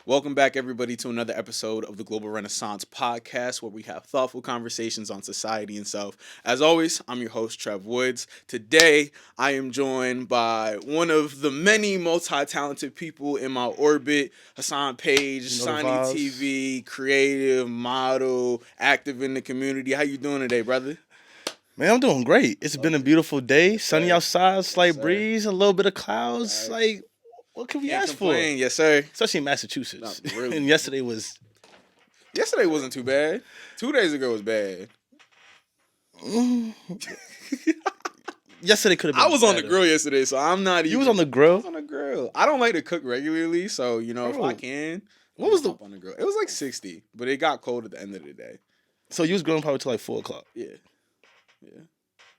Welcome back, everybody, to another episode of the Global Renaissance podcast, where we have thoughtful conversations on society and self. As always, I'm your host, Trev Woods. Today, I am joined by one of the many multi-talented people in my orbit, Hassan Page, You know the SaniiTV, creative, model, active in the community. How you doing today, brother? Man, I'm doing great. It's been a beautiful day. Sunny sir. outside, slight sir. breeze, a little bit of clouds. Right. What can we Can't ask complain, yes, sir. for? Especially in Massachusetts. Not really. And yesterday was. Yesterday wasn't too bad. 2 days ago was bad. Yesterday could have been. I was on the better. grill yesterday, so I'm not even. You was on the grill? I was on the grill. I don't like to cook regularly, so if Bro, I can, what was the- hop on the grill? It was like 60, but it got cold at the end of the day. So you was grilling probably till like 4 o'clock. Yeah.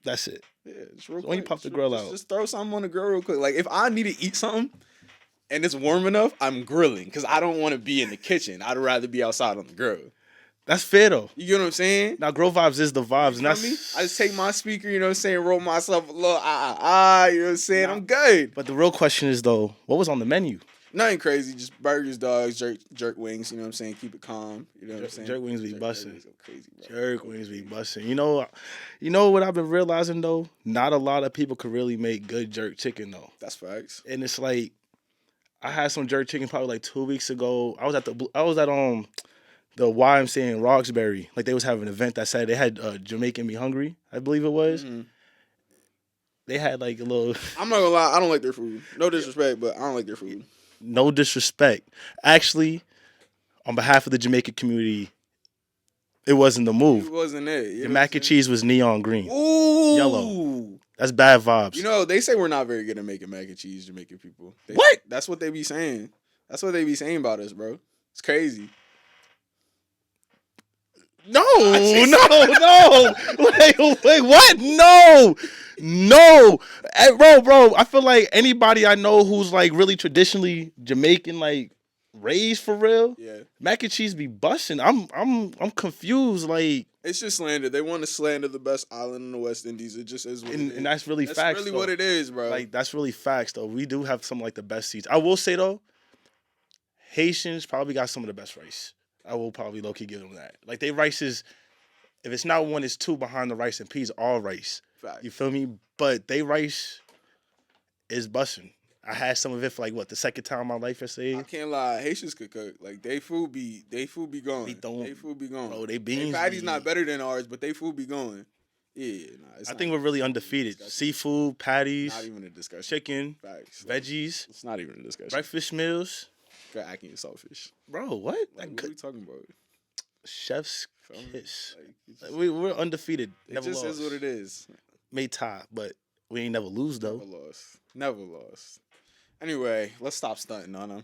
That's it. Yeah, just real So when you quick. pop the grill out. Just throw something on the grill real quick. Like if I need to eat something and it's warm enough, I'm grilling because I don't want to be in the kitchen. I'd rather be outside on the grill. That's fair though. You get what I'm saying? Now grill vibes is the vibes, and You know that's me? I just take my speaker, roll myself a little you know what I'm saying? I'm good. But the real question is though, what was on the menu? Nothing crazy, just burgers, dogs, jerk wings, you know what I'm saying? Keep it calm, you know what I'm saying? Jerk wings be busting. Wings go crazy, bro. Jerk wings be busting. You know what I've been realizing though? Not a lot of people could really make good jerk chicken though. That's facts. And it's like I had some jerk chicken probably like 2 weeks ago. I was at the YMCA in Roxbury. Like they was having an event that Saturday. They had Jamaican Me Hungry, I believe it was. Mm-hmm. They had like a little I'm not gonna lie, I don't like their food. No disrespect, but I don't like their food. no disrespect. Actually, on behalf of the Jamaican community, it wasn't the move. It wasn't it. The mac and cheese was neon green. Ooh. Yellow. That's bad vibes. They say we're not very good at making mac and cheese, Jamaican people. What? That's what they be saying. That's what they be saying about us, bro. It's crazy. No. Wait, what? No. Bro. I feel like anybody I know who's like really traditionally Jamaican, like raised for real, Yeah. mac and cheese be busting. I'm confused. Like, It's just slander. They want to slander the best island in the West Indies. It just is what it is. and that's really That's facts. really though. what it is, bro. Like, that's really facts though. We do have some like the best seeds. I will say though, Haitians probably got some of the best rice. I will probably low key give them that. Like they rice is, if it's not one, it's two behind the rice and peas. All rice. Fact. You feel me? But they rice is busting. I had some of it for like what the second time in my life yesterday. I can't lie. Haitians could cook. Like they food be going. They don't- They food be going. Bro, they They beans. patty's be- not better than ours, but they food be going. Yeah, I think we're really undefeated. Seafood, patties, Not even a discussion. chicken, Facts. veggies, It's not even a discussion. breakfast meals. You're acting selfish. Bro, what? Like, what are we talking about? Chef's Feel me? kiss. Like, it's just- We're undefeated. it Never just lost. is what it is. May tie, but we ain't never lose though. Never lost. Anyway, let's stop stunting on them.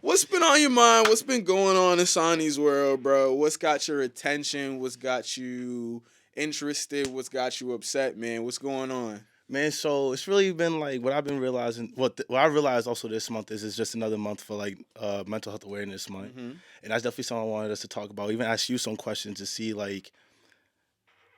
What's been on your mind? What's been going on in Sanii's world, bro? What's got your attention? What's got you interested? What's got you upset, man? What's going on? Man, so it's really been like what I've been realizing. What I realized also this month is it's just another month for like mental health awareness month, Mm-hmm. and that's definitely something I wanted us to talk about. Even ask you some questions to see like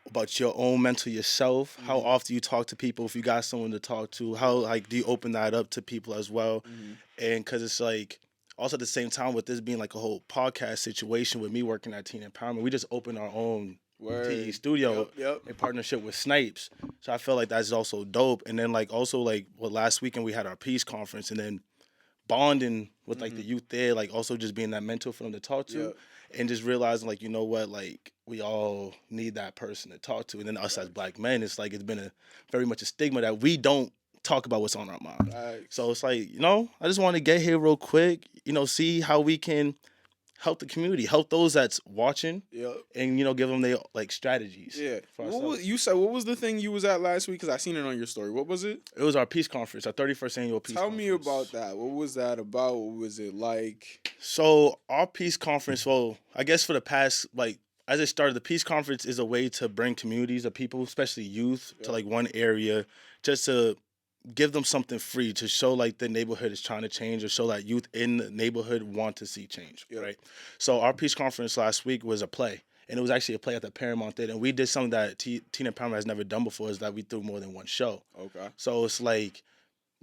about your own mental yourself. How Mhm. often you talk to people? If you got someone to talk to, how like do you open that up to people as well? Mm-hmm. And because it's like also at the same time with this being like a whole podcast situation with me working at Teen Empowerment, we just opened our own boutique studio Yep. in partnership with Snipes. So I feel like that's also dope. And then like also like last weekend we had our peace conference and then bonding with like the youth there, like also just being that mentor for them to talk to. Yep. And just realizing like, you know what, like we all need that person to talk to. And then us as black men, it's like it's been very much a stigma that we don't talk about what's on our mind. Facts. So it's like, I just want to get here real quick, see how we can help the community, help those that's watching, Yep. and give them their like strategies. Yeah. For What ourselves. was, you said what was the thing you was at last week? Because I seen it on your story. What was it? It was our peace conference, our 31st annual peace Tell conference. me about that. What was that about? What was it like? So our peace conference, well, I guess for the past, like, as it started, the peace conference is a way to bring communities of people, especially youth, Yeah. to like one area, just to give them something free to show like the neighborhood is trying to change or show that youth in the neighborhood want to see change, Yeah. right? So our peace conference last week was a play. And it was actually a play at the Paramount Theater. And we did something that Teen Empowerment has never done before, is that we threw more than one show. Okay. So it's like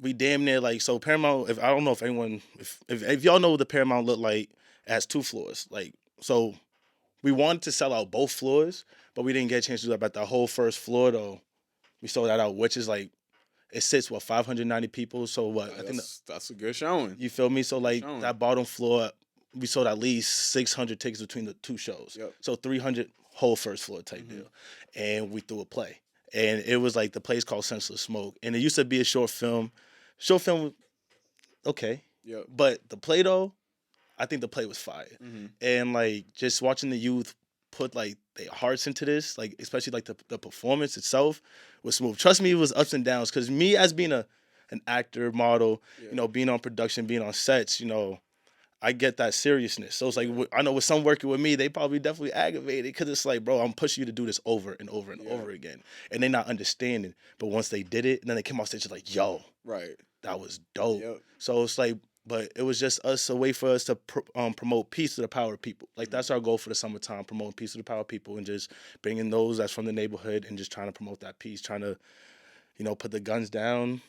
we damn near like so Paramount. If I don't know if anyone if y'all know what the Paramount look like, it has 2 floors. Like so, we wanted to sell out both floors, but we didn't get a chance to do that. But the whole first floor though, we sold that out, which is like it sits 590 people. So what I think That's a good showing. you feel me. So like showing. that bottom floor, we sold at least 600 tickets between the 2 shows. Yep. So 300 whole first floor type deal, and we threw a play, and it was like the play's called Senseless Smoke, and it used to be a short film. Short film, okay. Yep. But the play though, I think the play was fire. Mm-hmm. And like just watching the youth put like their hearts into this, like especially like the performance itself was smooth. Trust me, it was ups and downs. Cause me as being an actor, model, Yeah. you know, being on production, being on sets, you know, I get that seriousness. So it's like I know with some working with me, they probably definitely aggravated because it's like, bro, I'm pushing you to do this over and over and over again, and they not understanding. But once they did it, and then they came off stage like, yo, Right. that was dope. Yep. So it's like, but it was just a way for us to promote peace to the power of people. Like that's our goal for the summertime, promoting peace to the power of people, and just bringing those that's from the neighborhood and just trying to promote that peace, trying to, you know, put the guns down,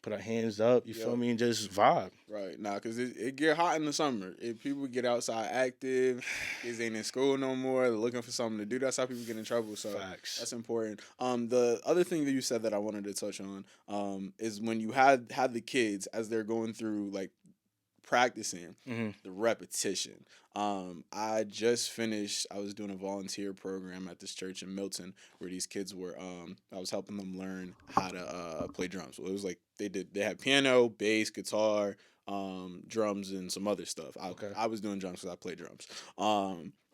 put our hands up. You feel me, and just vibe. Right. Nah, because it get hot in the summer. If people get outside active, kids ain't in school no more, they're looking for something to do. That's how people get in trouble. So Facts. that's important. The other thing that you said that I wanted to touch on is when you had the kids as they're going through like practicing the repetition. I just finished. I was doing a volunteer program at this church in Milton where these kids were. I was helping them learn how to play drums. So it was like they had piano, bass, guitar, drums, and some other stuff. I was doing drums because I play drums.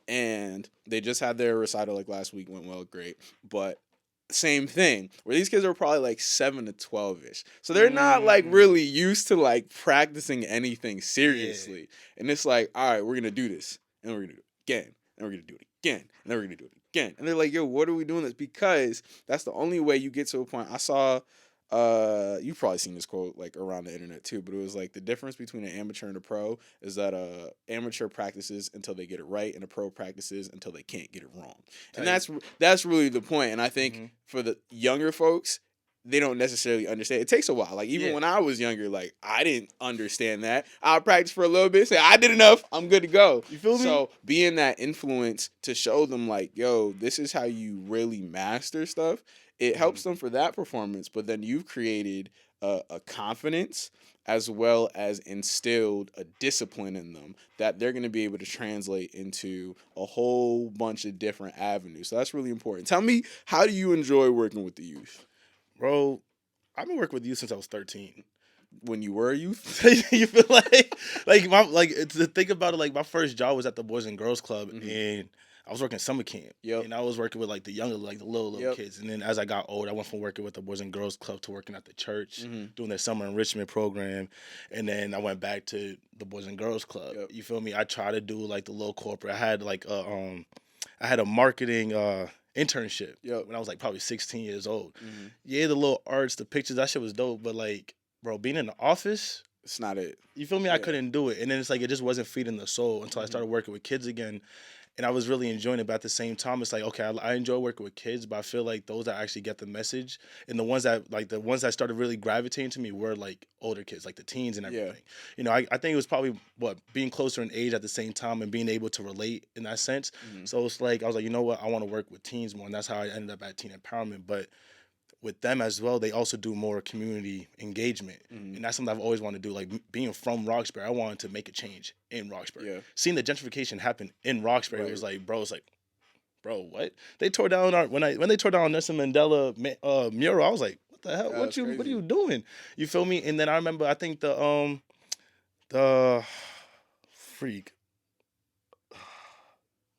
And they just had their recital like last week. Went well, great, but same thing where these kids are probably like 7 to 12ish, so they're not like really used to like practicing anything seriously. And it's like, all right, we're gonna do this and we're gonna do it again and we're gonna do it again and then we're gonna do it again, and they're like, yo, what are we doing this? Because that's the only way you get to a point. I saw you've probably seen this quote like around the internet too, but it was like the difference between an amateur and a pro is that amateur practices until they get it right and a pro practices until they can't get it wrong. And that's really the point. And I think for the younger folks, they don't necessarily understand. It takes a while. Like even when I was younger, like I didn't understand that. I'll practice for a little bit, say I did enough, I'm good to go. You feel me? So being that influence to show them like, yo, this is how you really master stuff. It helps them for that performance, but then you've created a confidence as well as instilled a discipline in them that they're going to be able to translate into a whole bunch of different avenues. So that's really important. Tell me, how do you enjoy working with the youth? Bro, I've been working with you since I was 13. When you were a youth? You feel like to think about it, like my first job was at the Boys and Girls Club, and I was working summer camp. Yep. And I was working with like the younger, like the little kids. And then as I got older, I went from working with the Boys and Girls Club to working at the church, doing their summer enrichment program. And then I went back to the Boys and Girls Club. Yep. You feel me? I tried to do like the little corporate. I had like I had a marketing internship when I was like probably 16 years old. Yeah, the little arts, the pictures, that shit was dope. But like, bro, being in the office, it's not it. You feel me? I couldn't do it. And then it's like it just wasn't feeding the soul until I started working with kids again. And I was really enjoying it, but at the same time, it's like, okay, I enjoy working with kids, but I feel like those that actually get the message, and the ones that started really gravitating to me were like older kids, like the teens and everything. Yeah. You know, I think it was probably being closer in age at the same time and being able to relate in that sense. So it's like I was like, you know what, I want to work with teens more, and that's how I ended up at Teen Empowerment. But with them as well, they also do more community engagement. And that's something I've always wanted to do. Like being from Roxbury, I wanted to make a change in Roxbury. Yeah. Seeing the gentrification happen in Roxbury, it was like, bro, what? They tore down when they tore down Nelson Mandela mural, I was like, what the hell? What are you doing? You feel me? And then I remember, I think the freak,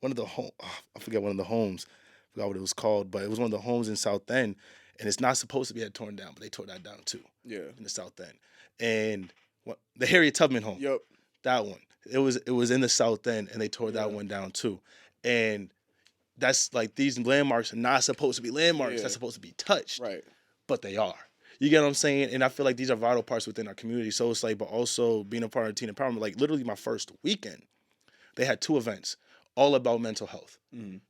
one of the home, I forget one of the homes, I forgot what it was called, but it was one of the homes in South End. And it's not supposed to be torn down, but they tore that down too. Yeah. In the South End. And the Harriet Tubman home. Yep. That one. It was in the South End, and they tore that one down too. And that's like, these landmarks are not supposed to be landmarks. That's supposed to be touched. Right. But they are. You get what I'm saying? And I feel like these are vital parts within our community. So it's like, but also being a part of Teen Empowerment, like literally my first weekend, they had 2 events, all about mental health,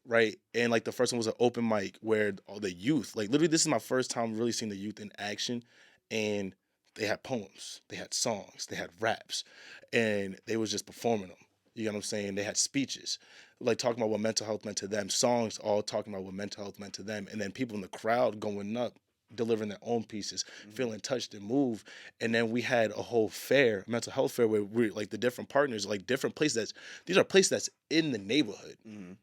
right? And like the first one was an open mic where all the youth, like literally this is my first time really seeing the youth in action, and they had poems, they had songs, they had raps, and they was just performing them. You know what I'm saying? They had speeches, like talking about what mental health meant to them, songs all talking about what mental health meant to them, and then people in the crowd going up, delivering their own pieces, feeling touched and moved. And then we had a whole fair, mental health fair, where we like the different partners, like different places these are places that's in the neighborhood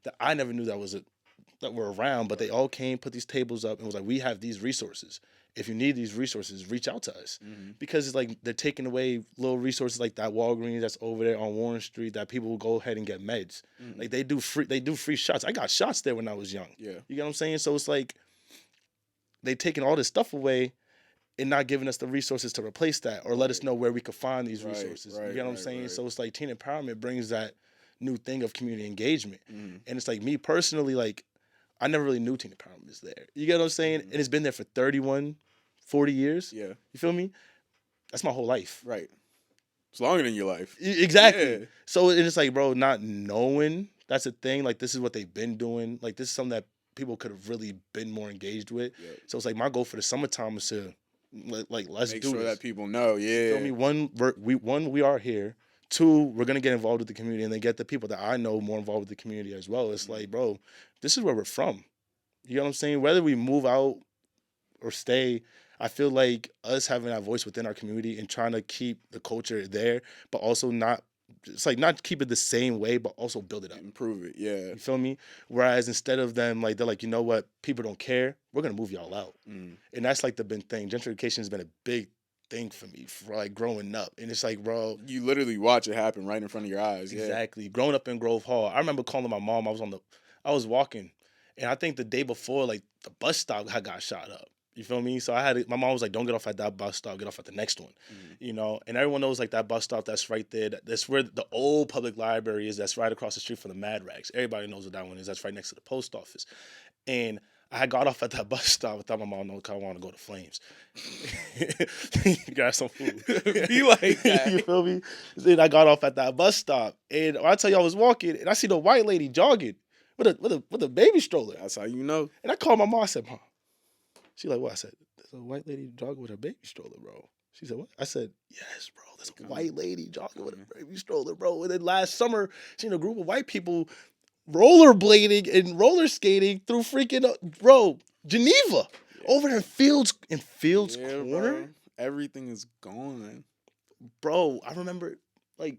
that I never knew that were around, but they all came, put these tables up, and was like, we have these resources. If you need these resources, reach out to us. Because it's like they're taking away little resources like that Walgreens that's over there on Warren Street that people will go ahead and get meds. Like they do free shots. I got shots there when I was young. Yeah. You get what I'm saying? So it's like they taking all this stuff away and not giving us the resources to replace that or let us know where we could find these resources. You get what I'm saying? So it's like teen empowerment brings that new thing of community engagement. And it's like me personally, like I never really knew teen empowerment was there. You get what I'm saying? And it's been there for 31, 40 years. Yeah. You feel me? That's my whole life. Right. It's longer than your life. Exactly. Yeah. So it's like, bro, not knowing that's a thing. Like this is what they've been doing. Like this is something that people could have really been more engaged with. Yeah. So it's like my goal for the summertime is to like let's make do sure this. that people know. Yeah. You feel me? One, we are here. Two, we're gonna get involved with the community and then get the people that I know more involved with the community as well. It's like, bro, this is where we're from. You know what I'm saying? Whether we move out or stay, I feel like us having that voice within our community and trying to keep the culture there, but also not keep it the same way, but also build it up. Improve it, yeah. You feel me? Whereas instead of them, like, they're like, you know what? People don't care. We're going to move y'all out. And that's like the big thing. Gentrification has been a big thing for me, for like growing up. And it's like, bro. You literally watch it happen right in front of your eyes. Exactly. Yeah. Growing up in Grove Hall, I remember calling my mom. I was walking. And I think the day before, like, the bus stop had got shot up. You feel me? So my mom was like, don't get off at that bus stop, get off at the next one. You know? And everyone knows, like, that bus stop that's right there. That's where the old public library is. That's right across the street from the Mad Rags. Everybody knows what that one is. That's right next to the post office. And I had got off at that bus stop. I thought my mom knows I want to go to Flames. Grab some food. Be like that. You feel me? Then I got off at that bus stop. And I tell you, I was walking, and I see the white lady jogging with a baby stroller. That's how you know. And I called my mom. I said, Mom. She like, what? I said, there's a white lady jogging with her baby stroller, bro. She said, what? I said, yes, bro. There's a white lady jogging with a baby stroller, bro. And then last summer, seen a group of white people rollerblading and roller skating through freaking, Geneva. Over there in Fields Corner. Bro. Everything is gone. Bro, I remember, like,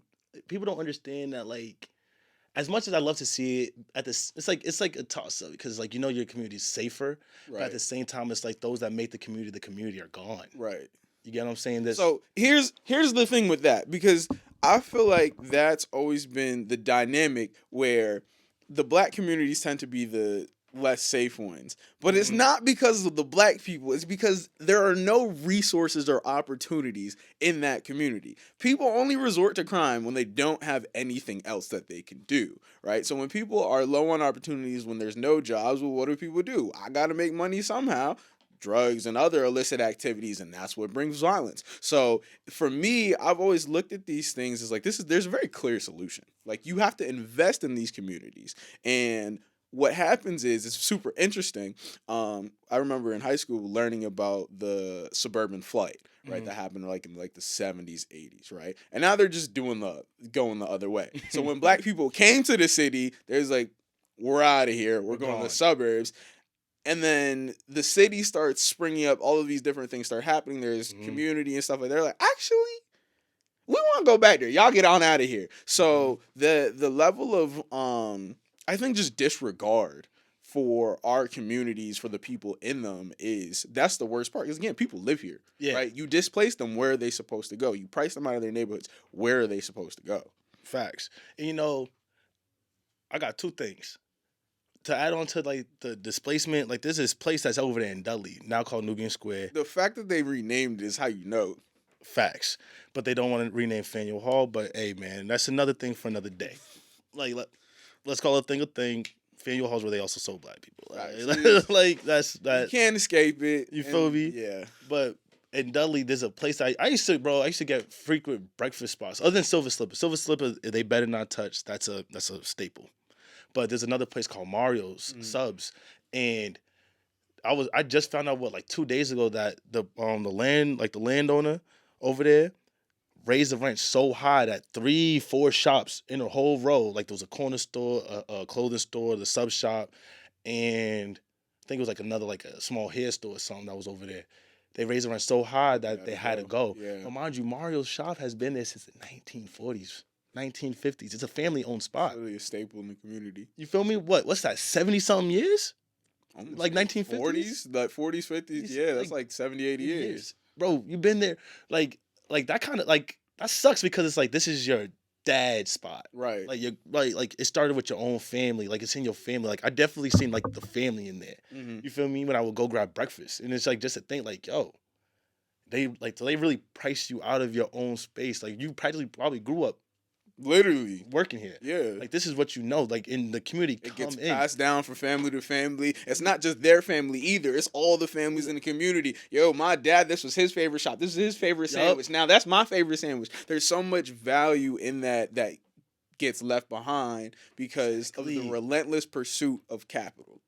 people don't understand that, like, as much as I love to see it it's like a toss up because, like, you know, your community is safer, but at the same time, it's like those that make the community are gone. Right. You get what I'm saying? So here's the thing with that, because I feel like that's always been the dynamic where the black communities tend to be the less safe ones, but it's not because of the black people. It's because there are no resources or opportunities in that community. People only resort to crime when they don't have anything else that they can do, right? So when people are low on opportunities, when there's no jobs, well, what do people do? I gotta make money somehow. Drugs and other illicit activities, and that's what brings violence. So for me, I've always looked at these things as like, there's a very clear solution. Like, you have to invest in these communities. And what happens is, it's super interesting. I remember in high school learning about the suburban flight, right? That happened like in like the 70s, 80s, right? And now they're just going the other way. So when black people came to the city, there's like, we're out of here. We're going to the suburbs. And then the city starts springing up. All of these different things start happening. There's community and stuff like that. They're like, actually, we want to go back there. Y'all get on out of here. So the level of I think just disregard for our communities, for the people in them, that's the worst part. Because again, people live here, right? You displace them. Where are they supposed to go? You price them out of their neighborhoods. Where are they supposed to go? Facts. And you know, I got two things to add on to, like, the displacement. Like, there's this place that's over there in Dudley, now called Nubian Square. The fact that they renamed it is how you know. Facts. But they don't want to rename Faneuil Hall. But hey, man, that's another thing for another day. Like, let's call a thing. Faneuil Hall's where they also sold black people. Like, that's that. You can't escape it. You feel me? Yeah. But in Dudley, there's a place I used to get frequent breakfast spots. Other than Silver Slipper. Silver Slipper, they better not touch. That's a staple. But there's another place called Mario's Subs, and I just found out like 2 days ago that the landowner over there raised the rent so high that 3, 4 shops in a whole row, like there was a corner store, a clothing store, the sub shop, and I think it was like another like a small hair store or something that was over there. They raised the rent so high that they had to go. Yeah. But mind you, Mario's shop has been there since the 1940s, 1950s. It's a family-owned spot. It's really a staple in the community. You feel me? What's that? 70-something years? Almost Like 1950s? 40s, like 40s, 50s. Yeah, that's like 70, 80 years. Bro, you've been there. Like that kind of like that sucks because it's like this is your dad's spot. Right. Like you like it started with your own family. Like it's in your family. Like I definitely seen like the family in there. Mm-hmm. You feel me? When I would go grab breakfast. And it's like just a thing, like, yo, they really price you out of your own space. Like you practically probably grew up Literally working here. Yeah. Like this is what you know. Like in the community, it gets passed down from family to family. It's not just their family either. It's all the families in the community. Yo, my dad, this was his favorite shop. This is his favorite sandwich. Now that's my favorite sandwich. There's so much value in that gets left behind because of the relentless pursuit of capital.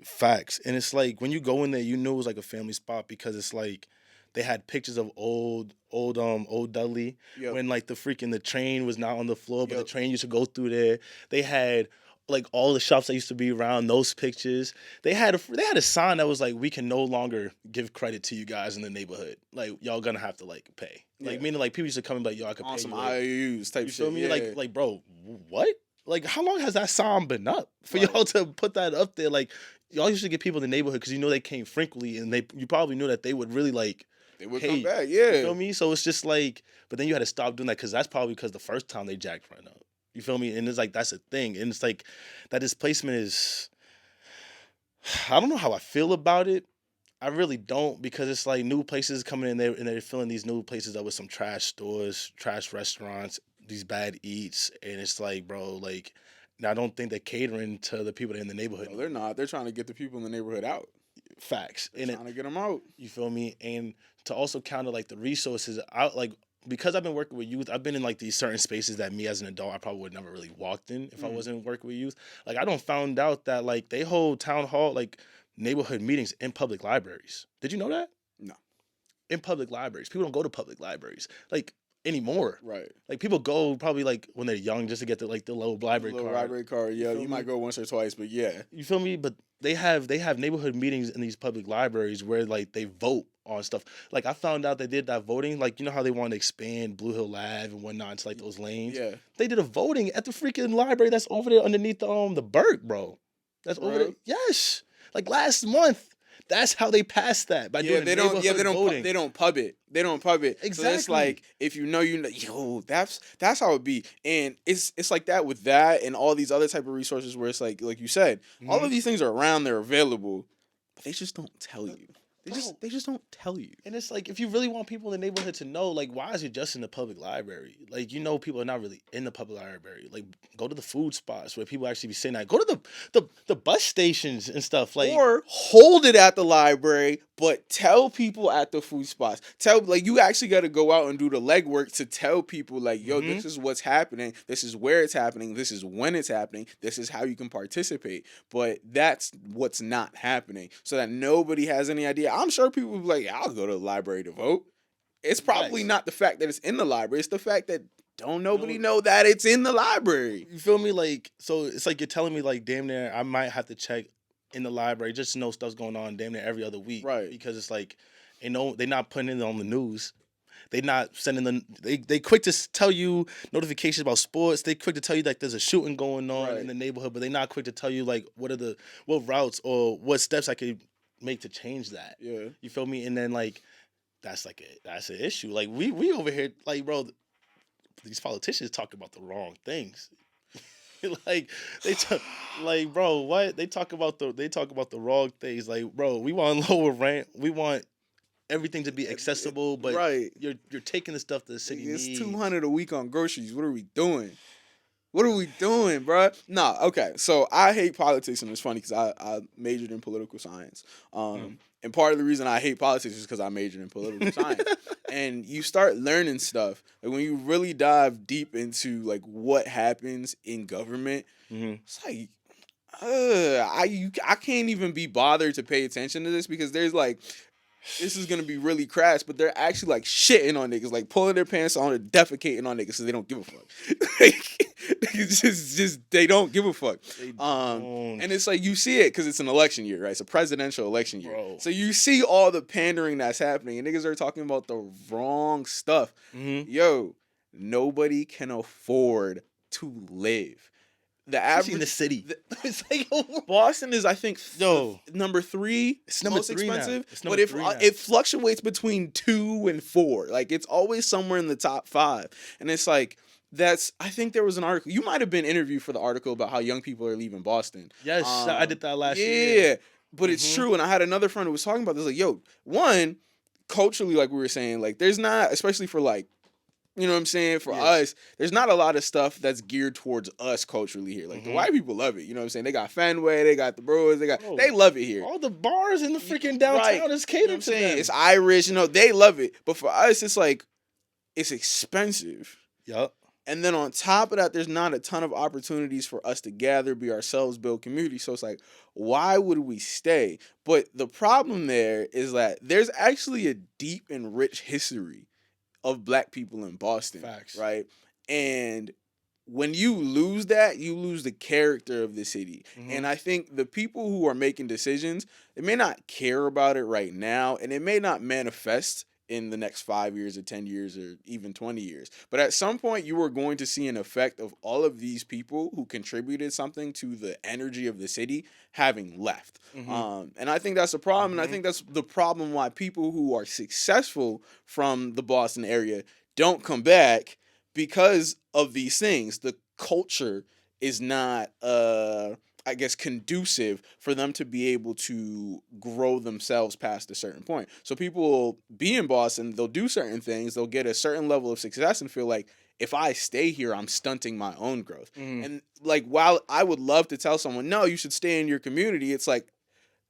Facts. And it's like when you go in there, you knew it was like a family spot because it's like they had pictures of old Dudley when like the train was not on the floor, but the train used to go through there. They had like all the shops that used to be around, those pictures. They had a sign that was like, we can no longer give credit to you guys in the neighborhood. Like y'all gonna have to like pay. Like meaning like people used to come and be like, yo, I could pay some you. IOUs type you shit. feel me? Like bro, what? Like how long has that sign been up for y'all to put that up there? Like y'all used to get people in the neighborhood because you know they came frequently and you probably knew that they would really like. They would come back, yeah. You feel me? So it's just like, but then you had to stop doing that because that's probably because the first time they jacked rent up. You feel me? And it's like, that's a thing. And it's like, that displacement is, I don't know how I feel about it. I really don't because it's like new places coming in there and they're filling these new places up with some trash stores, trash restaurants, these bad eats. And it's like, bro, like, I don't think they're catering to the people that are in the neighborhood. No, they're not. They're trying to get the people in the neighborhood out. Facts. They're trying to get them out. You feel me? And to also counter like the resources out, like because I've been working with youth, I've been in like these certain spaces that me as an adult I probably would never really walked in if I wasn't working with youth. Like I don't found out that like they hold town hall like neighborhood meetings in public libraries. Did you know that? No. In public libraries, people don't go to public libraries like anymore. Right. Like people go probably like when they're young just to get the little library card. Library card. Yeah, you might go once or twice, but yeah. You feel me? But they have neighborhood meetings in these public libraries where like they vote on stuff. Like I found out they did that voting. Like you know how they want to expand Blue Hill Ave and whatnot into like those lanes. Yeah. They did a voting at the freaking library that's over there underneath the Burke, bro. That's over there. Yes. Like last month. That's how they passed that by doing voting. They don't pub it. They don't pub it. Exactly. So it's like if you know, yo, that's how it be. And it's like that with that and all these other type of resources where it's like you said, all of these things are around, they're available, but they just don't tell you. They just don't tell you. And it's like if you really want people in the neighborhood to know, like, why is it just in the public library? Like, you know, people are not really in the public library. Like, go to the food spots where people actually be sitting at. Go to the bus stations and stuff. Like, or hold it at the library, but tell people at the food spots. You actually got to go out and do the legwork to tell people like, yo, this is what's happening. This is where it's happening. This is when it's happening. This is how you can participate. But that's what's not happening, so that nobody has any idea. I'm sure people will be like, I'll go to the library to vote. It's probably not the fact that it's in the library. It's the fact that don't nobody know that it's in the library. You feel me? Like, so it's like you're telling me like damn near I might have to check in the library just to know stuff's going on damn near every other week. Right. Because it's like, they're not putting it on the news. They not sending they quick to tell you notifications about sports. They quick to tell you like there's a shooting going on in the neighborhood, but they not quick to tell you like what routes or what steps I could make to change that. Yeah. You feel me? And then like that's an issue. Like we over here like, bro, these politicians talk about the wrong things. Like like, bro, what? They talk about the wrong things. Like, bro, we want lower rent. We want everything to be accessible, but you're taking the stuff that the city needs. It's $200 a week on groceries. What are we doing? What are we doing, bro? Nah, okay. So I hate politics, and it's funny because I majored in political science. And part of the reason I hate politics is because I majored in political science. And you start learning stuff. Like when you really dive deep into like what happens in government, it's like I can't even be bothered to pay attention to this because there's like this is gonna be really crass, but they're actually like shitting on niggas, like pulling their pants on and defecating on niggas, so they don't give a fuck. It's just they don't give a fuck. They don't. And it's like you see it because it's an election year, right? It's a presidential election year, Bro. so you see all the pandering that's happening, and niggas are talking about the wrong stuff. Mm-hmm. Yo, nobody can afford to live. The Especially average in the city. It's like, Boston is, I think, Yo. number 3. It's number most 3 now. expensive. It's But number 3 now. it fluctuates between 2 and 4. Like it's always somewhere in the top 5. And it's like I think there was an article. You might have been interviewed for the article about how young people are leaving Boston. Yes, I did that last year. Yeah, but it's true. And I had another friend who was talking about this. Like, yo, one, culturally, like we were saying, like there's not, especially for like, you know what I'm saying? For us, there's not a lot of stuff that's geared towards us culturally here. Like the white people love it. You know what I'm saying? They got Fenway, they got the Brewers, they love it here. All the bars in the freaking downtown is catered You know what I'm to saying? them. It's Irish, they love it. But for us, it's like it's expensive. Yup. And then on top of that, there's not a ton of opportunities for us to gather, be ourselves, build community. So it's like, why would we stay? But the problem there is that there's actually a deep and rich history of black people in Boston. Facts. Right? And when you lose that, you lose the character of the city. Mm-hmm. And I think the people who are making decisions, they may not care about it right now, and it may not manifest in the next 5 years or 10 years or even 20 years. But at some point, you are going to see an effect of all of these people who contributed something to the energy of the city having left. Mm-hmm. And I think that's a problem. And I think that's the problem why people who are successful from the Boston area don't come back because of these things. The culture is not I guess conducive for them to be able to grow themselves past a certain point. So people will be in Boston, they'll do certain things, they'll get a certain level of success and feel like if I stay here, I'm stunting my own growth. And like while I would love to tell someone, no, you should stay in your community, it's like,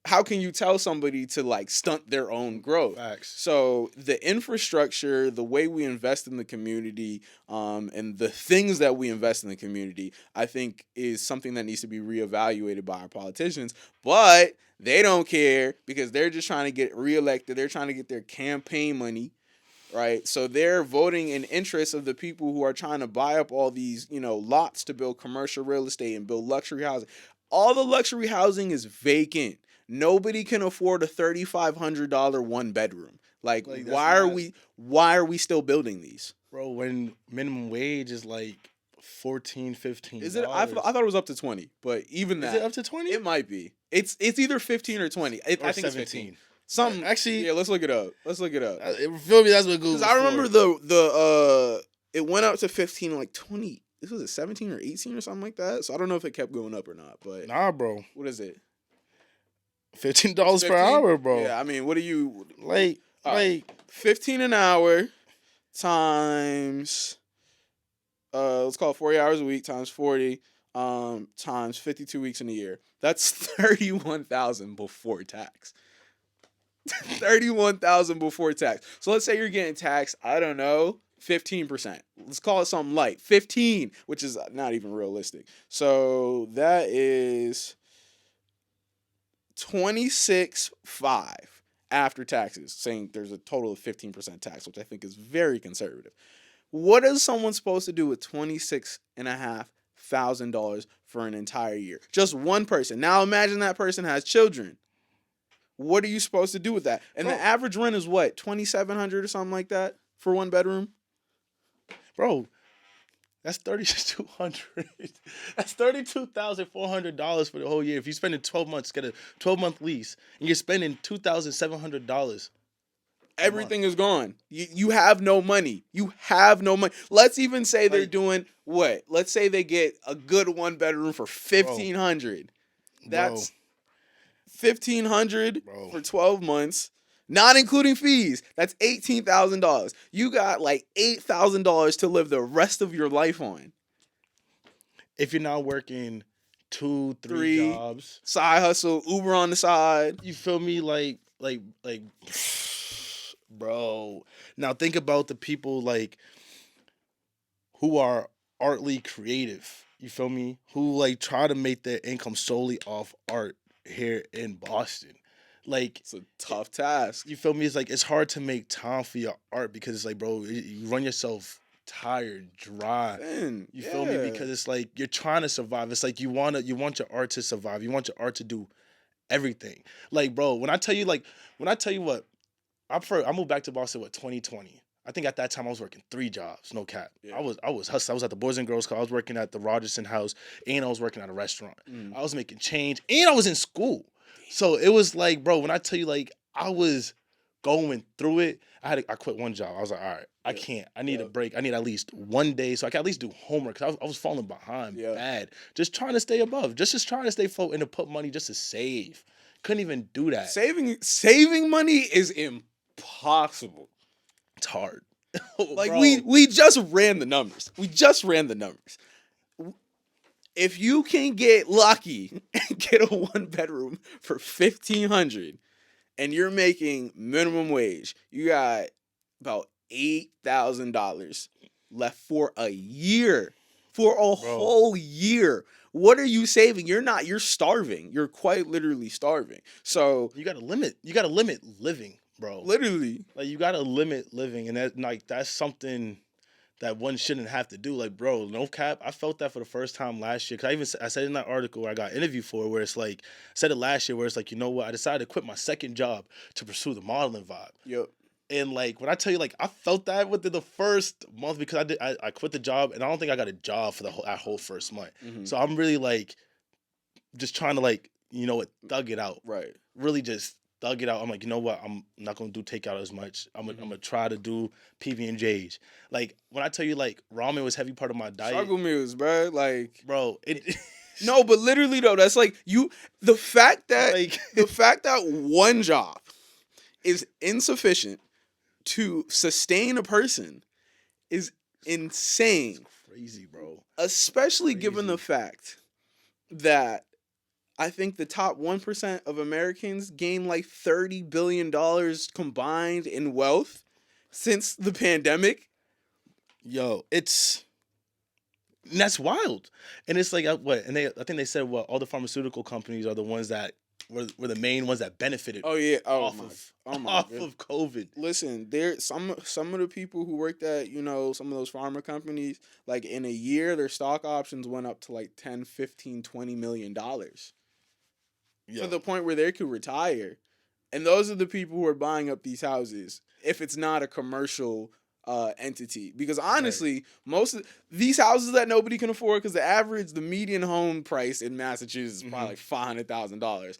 how can you tell somebody to like stunt their own growth? Facts. So the infrastructure, the way we invest in the community, and the things that we invest in the community, I think is something that needs to be reevaluated by our politicians. But they don't care because they're just trying to get reelected. They're trying to get their campaign money, right? So they're voting in interest of the people who are trying to buy up all these, lots to build commercial real estate and build luxury housing. All the luxury housing is vacant. Nobody can afford a $3,500 one bedroom. Like why are we still building these? Bro, when minimum wage is like $14, $15. Is it? I thought it was up to 20, but even that. Is it up to 20? It might be. It's either 15 or 20. I think 17. it's 15. Something. Actually, yeah. Let's look it up. Feel me? That's what Google. Because I remember the it went up to 15 like 20. This was 17 or 18 or something like that. So I don't know if it kept going up or not. But nah, bro. What is it? $15 per hour, bro. Yeah, I mean, what do you like 15 an hour times let's call it 40 hours a week times 40 times 52 weeks in a year. That's 31,000 before tax. 31,000 before tax. So let's say you're getting taxed, I don't know, 15%. Let's call it something light. 15, which is not even realistic. So that is 26.5 after taxes, saying there's a total of 15% tax, which I think is very conservative. What is someone supposed to do with $26,500 for an entire year? Just one person. Now imagine that person has children. What are you supposed to do with that? And the average rent is what, $2,700 or something like that for one bedroom? Bro, that's $3,200. That's $32,400 for the whole year. If you spend in 12 months, get a 12-month lease, and you're spending $2,700. Everything is gone. You have no money. You have no money. Let's even say they're doing what? Let's say they get a good one bedroom for $1,500. That's $1,500 for 12 months, not including fees. That's $18,000. You got like $8,000 to live the rest of your life on. If you're not working 2-3 jobs, side hustle, Uber on the side. You feel me? Like, bro. Now think about the people like who are artly creative. You feel me? Who like try to make their income solely off art here in Boston. Like, It's a tough task. you feel me? It's like it's hard to make time for your art because it's like, bro, you run yourself tired, dry. Man, You feel me? yeah. Because it's like you're trying to survive. It's like you want your art to survive. You want your art to do everything. Like, bro, when I tell you what, I moved back to Boston 2020. I think at that time I was working 3 jobs, no cap. Yeah. I was hustling. I was at the Boys and Girls Club. I was working at the Rogerson House, and I was working at a restaurant. I was making change, and I was in school. So it was like, bro, when I tell you, like, I was going through it. I quit one job. I was like, all right, I can't. I need a break. I need at least one day so I can at least do homework. Cause I was falling behind bad. Just trying to stay above. Just trying to stay afloat and to put money just to save. Couldn't even do that. Saving money is impossible. It's hard. Like, bro. we just ran the numbers. If you can get lucky and get a 1-bedroom for $1,500 and you're making minimum wage, you got about $8,000 left for a year. For a whole year. What are you saving? You're starving. You're quite literally starving. So you gotta limit living, bro. Literally. Like, you gotta limit living, and that's something that one shouldn't have to do. Like, bro, no cap. I felt that for the first time last year. Cause I said in that article where I got interviewed for, where it's like, I said it last year, where it's like, you know what? I decided to quit my second job to pursue the modeling vibe. Yep. And like, when I tell you, like, I felt that within the first month because I quit the job, and I don't think I got a job for that whole first month. So I'm really like, just trying to, like, you know what, thug it out. Right. Really just thug it out. I'm like, you know what? I'm not gonna do takeout as much. I'm gonna try to do PB&J's. Like, when I tell you, like, ramen was a heavy part of my diet. Struggle meals, bro. Like, bro, no, but literally though, that's like the fact that like, the fact that one job is insufficient to sustain a person is insane. it's crazy, bro. Especially given the fact that I think the top 1% of Americans gain like $30 billion combined in wealth since the pandemic. Yo, that's wild. And it's like, what? And I think they said, all the pharmaceutical companies are the ones that were the main ones that benefited. Oh yeah, off of COVID. Listen, there some of the people who worked at, some of those pharma companies, like, in a year their stock options went up to like 10, 15, 20 million dollars. To the point where they could retire. And those are the people who are buying up these houses if it's not a commercial entity. Because honestly, most of these houses that nobody can afford, because the median home price in Massachusetts is probably like $500,000.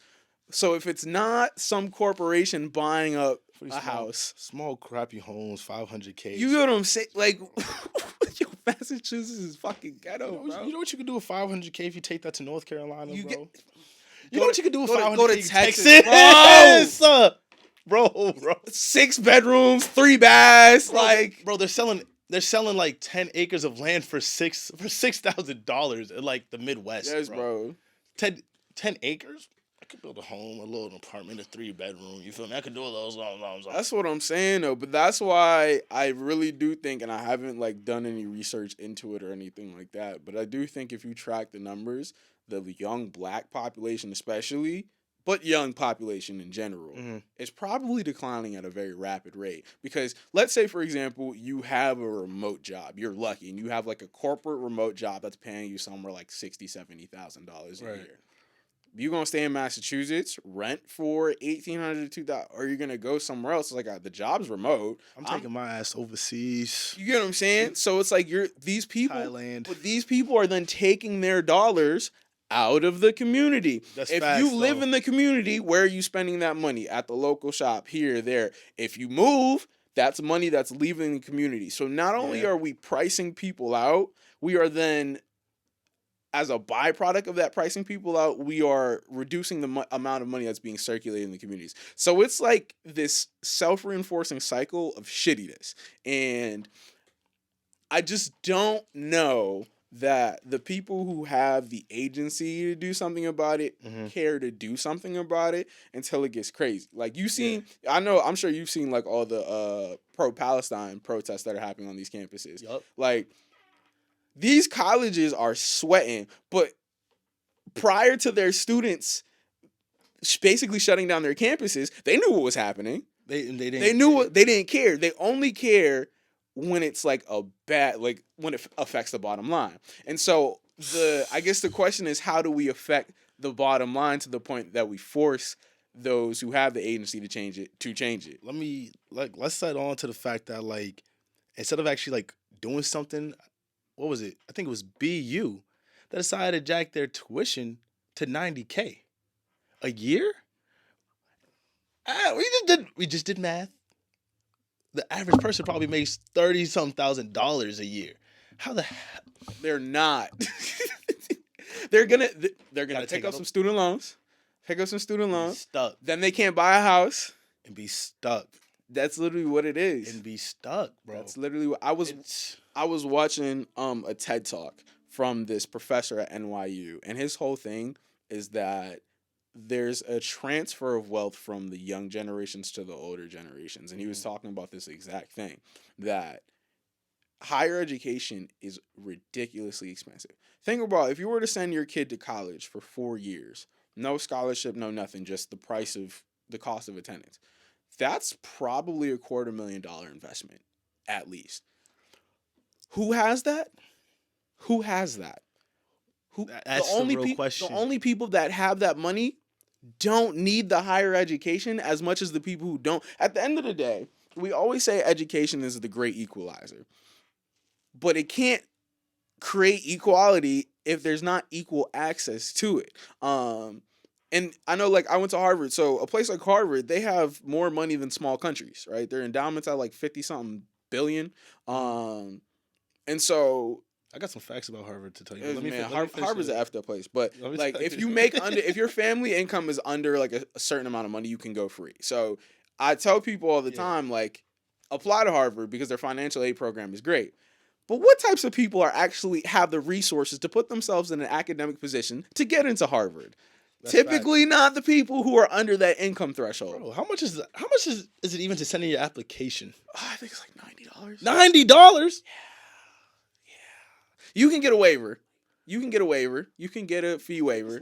So if it's not some corporation buying up a house, small crappy homes, $500K. You know what I'm saying? Like, yo, Massachusetts is fucking ghetto, bro. You know what you could do with $500K if you take that to North Carolina, bro? You know what you could do with $500K? Go to Texas, bro. 6 bedrooms, 3 baths, bro. They're selling like 10 acres of land for $6,000 in like the Midwest. Yes, bro. 10 acres. I could build a home, a little apartment, a 3-bedroom. You feel me? I could do all those long. That's what I'm saying, though. But that's why I really do think, and I haven't like done any research into it or anything like that, but I do think if you track the numbers, the young black population especially, but young population in general, is probably declining at a very rapid rate. Because let's say, for example, you have a remote job. You're lucky, and you have like a corporate remote job that's paying you somewhere like $60,000, $70,000 a year. You gonna stay in Massachusetts, rent for $1,800 to $2,000, or you're gonna go somewhere else? It's like, the job's remote. I'm taking my ass overseas. You get what I'm saying? So it's like these people, Thailand. But these people are then taking their dollars out of the community. If you live in the community, where are you spending that money? At the local shop, here, there. If you move, that's money that's leaving the community. So not only are we pricing people out, we are then, as a byproduct of that pricing people out, we are reducing the amount of money that's being circulated in the communities. So it's like this self-reinforcing cycle of shittiness. And I just don't know that the people who have the agency to do something about it care to do something about it until it gets crazy. Like, you've seen, I'm sure you've seen like all the pro-Palestine protests that are happening on these campuses. Yep. Like, these colleges are sweating, but prior to their students basically shutting down their campuses, they knew what was happening. They didn't. They knew what they didn't care. They only care when it's like a bad, like when it affects the bottom line. And so I guess the question is, how do we affect the bottom line to the point that we force those who have the agency to change it to change it? Let's set on to the fact that like instead of actually like doing something, what was it? I think it was BU that decided to jack their tuition to $90K a year. We just did math. The average person probably makes $30-something thousand a year. How the hell? They're not. they're gonna Gotta take take up it some student loans. Pick up some student loans. Stuck Then they can't buy a house. and be stuck That's literally what it is. and be stuck, bro. That's literally what I was watching a TED Talk from this professor at NYU, and his whole thing is that there's a transfer of wealth from the young generations to the older generations. And he was talking about this exact thing, that higher education is ridiculously expensive. Think about if you were to send your kid to college for 4 years, no scholarship, no nothing, just the cost of attendance. That's probably $250,000 investment, at least. Who has that? Who has that? That's the real question. The only people that have that money don't need the higher education as much as the people who don't. At the end of the day, we always say education is the great equalizer, but it can't create equality if there's not equal access to it. And I know, like, I went to Harvard, so a place like Harvard, they have more money than small countries, right? Their endowments are like 50-something billion. And so I got some facts about Harvard to tell you. Harvard's an effed up place, but like if your family income is under like a certain amount of money, you can go free. So I tell people all the time, like, apply to Harvard because their financial aid program is great. But what types of people are actually have the resources to put themselves in an academic position to get into Harvard? That's typically facts. Not the people who are under that income threshold. Bro, how much is it even to send in your application? Oh, I think it's like $90. $90? You can get a waiver. You can get a fee waiver.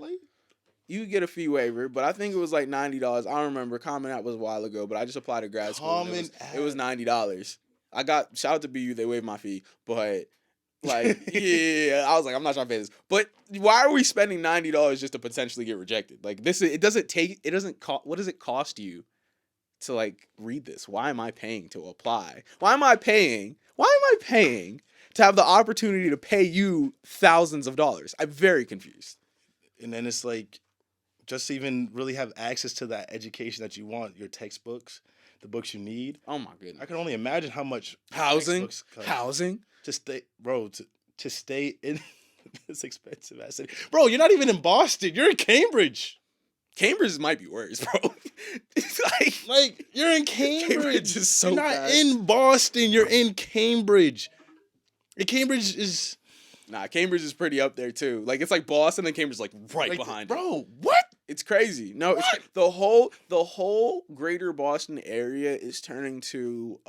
You can get a fee waiver, but I think it was like $90. I don't remember. Common App was a while ago, but I just applied to grad school. It was $90. Shout out to BU, they waived my fee, but like, yeah, I was like, I'm not trying to pay this. But why are we spending $90 just to potentially get rejected? Like this, what does it cost you to like read this? Why am I paying to apply? Why am I paying to have the opportunity to pay you thousands of dollars? I'm very confused. And then it's like, just to even really have access to that education that you want, your textbooks, the books you need. Oh my goodness! I can only imagine how much housing to stay, bro. To stay in this expensive ass city, bro. You're not even in Boston. You're in Cambridge. Cambridge might be worse, bro. It's like you're in Cambridge. Cambridge is so you're not bad. In Boston. You're in Cambridge. And Cambridge is. Nah, Cambridge is pretty up there too. Like it's like Boston and Cambridge like behind. Bro, what? It's crazy. No, it's, the whole greater Boston area is turning to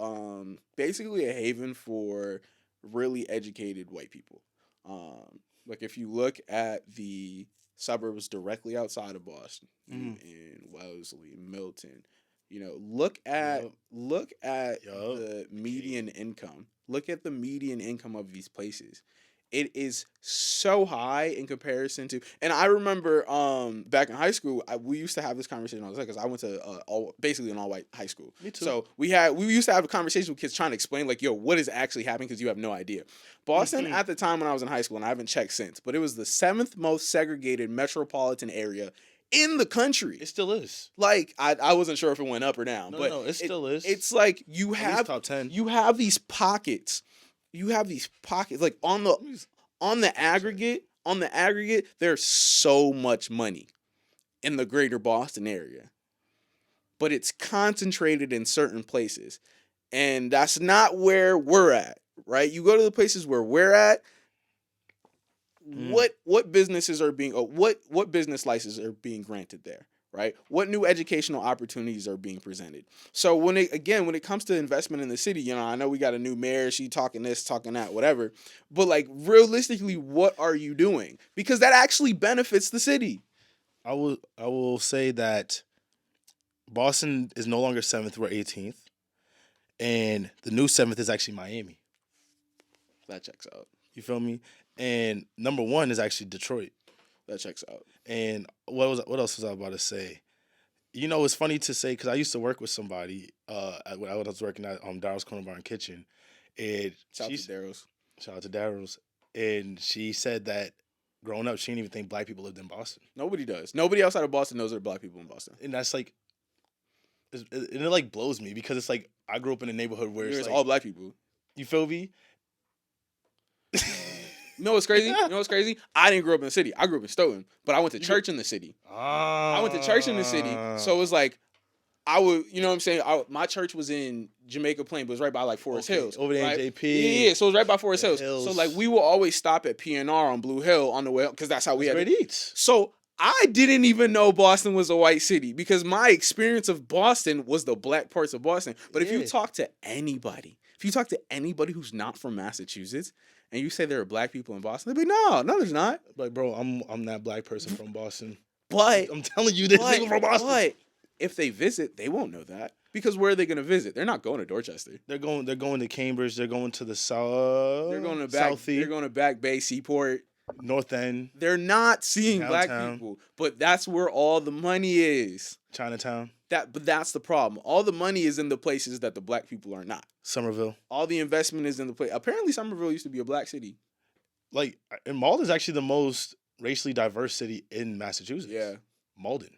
basically a haven for really educated white people. Like if you look at the suburbs directly outside of Boston, in Wellesley, Milton, look at the median income. Look at the median income of these places. It is so high in comparison to, and I remember back in high school, we used to have this conversation all the time because I went to basically an all-white high school. Me too. So we used to have a conversation with kids trying to explain like, yo, what is actually happening because you have no idea. Boston at the time when I was in high school, and I haven't checked since, but it was the 7th most segregated metropolitan area in the country. It still is. Like I wasn't sure if it went up or down, but it still is. It's like you have top 10. You have these pockets. Like on the aggregate, there's so much money in the greater Boston area. But it's concentrated in certain places. And that's not where we're at, right? You go to the places where we're at, what businesses are being what business licenses are being granted there? Right? What new educational opportunities are being presented? So when it comes to investment in the city, I know we got a new mayor, she talking this, talking that, whatever. But like realistically, what are you doing? Because that actually benefits the city. I will say that Boston is no longer 7th, we're 18th. And the new 7th is actually Miami. That checks out. You feel me? And number 1 is actually Detroit. That checks out. And what else was I about to say? You know, it's funny to say because I used to work with somebody when I was working at Daryl's Corner Bar and Kitchen, and Shout out to Daryl's. Shout out to Daryl's, and she said that growing up, she didn't even think black people lived in Boston. Nobody does. Nobody outside of Boston knows there are black people in Boston. And that's like, it like blows me because it's like I grew up in a neighborhood where it's like, all black people. You feel me? You know what's crazy? You know what's crazy? I didn't grow up in the city. I grew up in Stoughton, but I went to church in the city. I went to church in the city, so it was like I would, you know what I'm saying? My church was in Jamaica Plain, but it was right by like Forest Hills. Over there right? in JP. Yeah, so it was right by Forest Hills. So like we will always stop at PNR on Blue Hill on the way up because that's how we had great eats. So I didn't even know Boston was a white city because my experience of Boston was the black parts of Boston. But if you talk to anybody, who's not from Massachusetts, and you say there are black people in Boston, they'll be no, there's not. Like, bro, I'm that black person from Boston. But I'm telling you, this nigga from Boston. But if they visit, they won't know that because where are they going to visit? They're not going to Dorchester. They're going to Cambridge. They're going to the south. They're going to Southie. They're going to Back Bay, Seaport, North End. They're not seeing Downtown. black people, but that's where all the money is. Chinatown. But that's the problem. All the money is in the places that the black people are not. Somerville. All the investment is in the place. Apparently, Somerville used to be a black city. Like, and Malden is actually the most racially diverse city in Massachusetts. Yeah. Malden.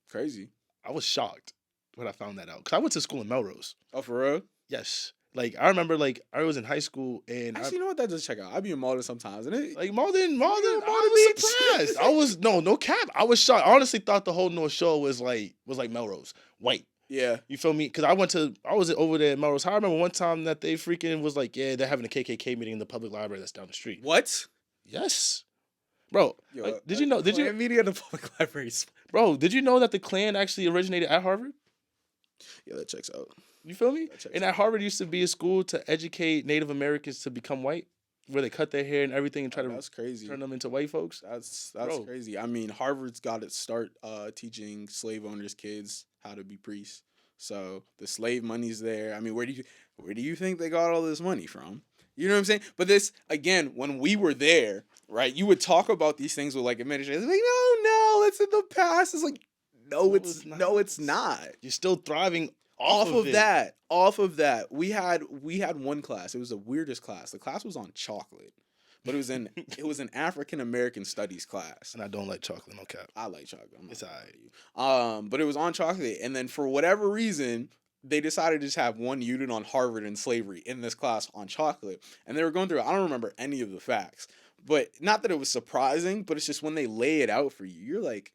Crazy. I was shocked when I found that out. Because I went to school in Melrose. Oh, for real? Yes. Like, I remember, like, I was in high school and... Actually, you know what? That does check out. I be in Malden sometimes. And like, Malden, I was surprised. I was... No cap. I was shocked. I honestly thought the whole North Shore was like Melrose. White. Yeah. You feel me? Because I was over there at Melrose. I remember one time that they freaking was like, yeah, they're having a KKK meeting in the public library that's down the street. What? Yes. Bro, Yo, did you know? Meeting in the public libraries. Bro, did you know that the Klan actually originated at Harvard? Yeah, that checks out. You feel me? And at Harvard used to be a school to educate Native Americans to become white, where they cut their hair and everything and try to crazy. turn them into white folks. That's crazy. I mean, Harvard's got to start teaching slave owners' kids how to be priests. So the slave money's there. I mean, where do you think they got all this money from? You know what I'm saying? But this, again, when we were there, right, you would talk about these things with like administrators. Like, no, it's in the past. It's like, no, it's not. You're still thriving off of that. We had one class. It was the weirdest class. The class was on chocolate. But it was an African American studies class. And I don't like chocolate, no cap. I like chocolate. It's alright. But it was on chocolate. And then for whatever reason, they decided to just have one unit on Harvard and slavery in this class on chocolate. And they were going through it. I don't remember any of the facts. But not that it was surprising, but it's just when they lay it out for you, you're like,